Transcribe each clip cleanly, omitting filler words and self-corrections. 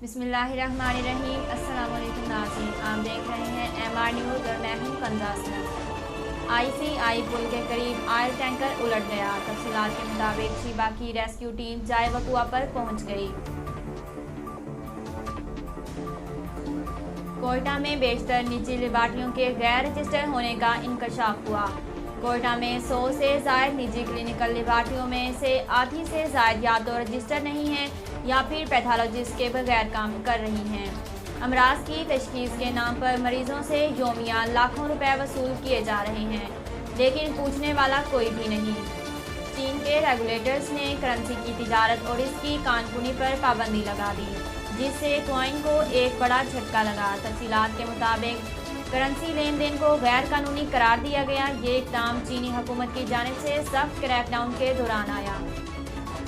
बिस्मिल्लाहिर्रहमानिर्रहीम। अस्सलाम वालेकुम नाज़रीन, आप देख रहे हैं MR न्यूज़ और मैं हूं कंजा असलम। ICI पुल के करीब ऑयल टैंकर उलट गया। तफसीलात के मुताबिक शिबा की रेस्क्यू टीम जाए वकुआ पर पहुंच गई। कोयटा में बेशतर निजी लेबार्टरियों के गैर रजिस्टर होने का इंकशाफ हुआ। कोयटा में 100 से ज़ायद निजी क्लिनिकल लेबार्टरियों में से आधी से ज़ायद या तो रजिस्टर नहीं हैं या फिर पैथोलॉजिस्ट के बगैर काम कर रही हैं। अमराज की तशखीस के नाम पर मरीजों से योमिया लाखों रुपए वसूल किए जा रहे हैं, लेकिन पूछने वाला कोई भी नहीं। चीन के रेगुलेटर्स ने करेंसी की तिजारत और इसकी कानकुनी पर पाबंदी लगा दी, जिससे कॉइन को एक बड़ा झटका लगा। तफसीलात के मुताबिक करेंसी लेन देन को गैर कानूनी करार दिया गया। ये इक़दाम चीनी हुकूमत की जानिब से सख्त क्रैकडाउन के दौरान आया।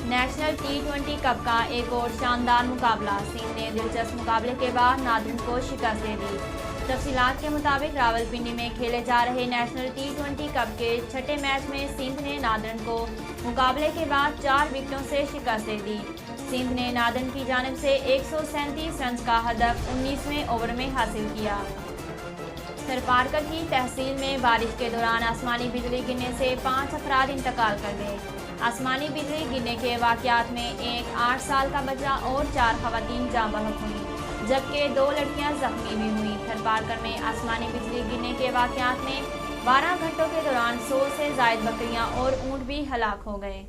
नेशनल T20 कप का एक और शानदार मुकाबला। सिंध ने दिलचस्प मुकाबले के बाद नादरन को शिकस्त दे दी। तफसीलात के मुताबिक रावलपिंडी में खेले जा रहे नेशनल T20 कप के छठे मैच में सिंध ने नादरन को मुकाबले के बाद 4 विकेटों से शिकस्त दे दी। सिंध ने नादरन की जानिब से 137 रन का हदफ 19वें ओवर में हासिल किया। सरपारकर की तहसील में बारिश के दौरान आसमानी बिजली गिरने से 5 अफराद इंतकाल कर गए। आसमानी बिजली गिरने के वाक़यात में एक 8 साल का बच्चा और 4 खवातीन जाँ बहक हुई, जबकि 2 लड़कियां जख्मी भी हुई। थरपारकर में आसमानी बिजली गिरने के वाक़यात में 12 घंटों के दौरान 100 से ज़ायद बकरियां और ऊँट भी हलाक हो गए।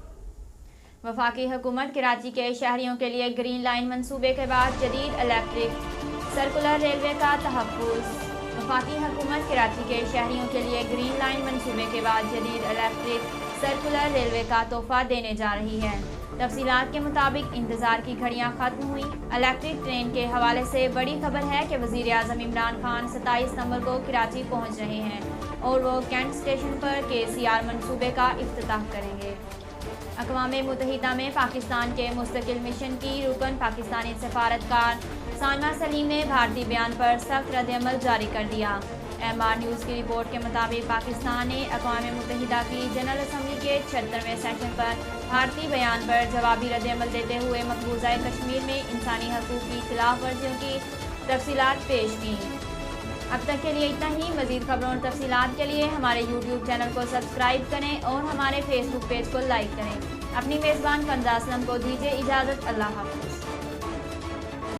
वफाकी हुकूमत कराची के शहरियों के लिए ग्रीन लाइन मंसूबे के बाद जदीद इलेक्ट्रिक सर्कुलर रेलवे का तहफ़्फ़ुज़। वफाकी हुकूमत कराची के शहरियों के लिए ग्रीन लाइन मंसूबे के बाद जदीद इलेक्ट्रिक सर्कुलर रेलवे का तोहफा देने जा रही है। तफसीलात के मुताबिक इंतज़ार की घड़ियां ख़त्म हुई। इलेक्ट्रिक ट्रेन के हवाले से बड़ी खबर है कि वज़ीर आज़म इमरान खान 27 नवंबर को कराची पहुँच रहे हैं और वो कैंट स्टेशन पर KCR मंसूबे का इफ्तिताह करेंगे। अक़वाम मुत्तहिदा में पाकिस्तान के मुस्तकिल मिशन की रुकन पाकिस्तानी सफारतकार सानमा सलीम ने भारतीय बयान पर सख्त रद्द-ए-अमल जारी कर दिया। MR न्यूज़ की रिपोर्ट के मुताबिक पाकिस्तान ने अक़वाम मुत्तहिदा की जनरल असम्बली के 76वें सेशन पर भारतीय बयान पर जवाबी रद्द-ए-अमल देते हुए मकबूजा कश्मीर में इंसानी हकूक़ की खिलाफ वर्जियों की तफसीलात पेश की। अब तक के लिए इतना ही। मज़ीद खबरों और तफसीलात के लिए हमारे YouTube चैनल को सब्सक्राइब करें और हमारे Facebook पेज को लाइक करें। अपनी मेज़बान कंजा असलम को दीजिए इजाज़त। अल्लाह हाफ़िज़।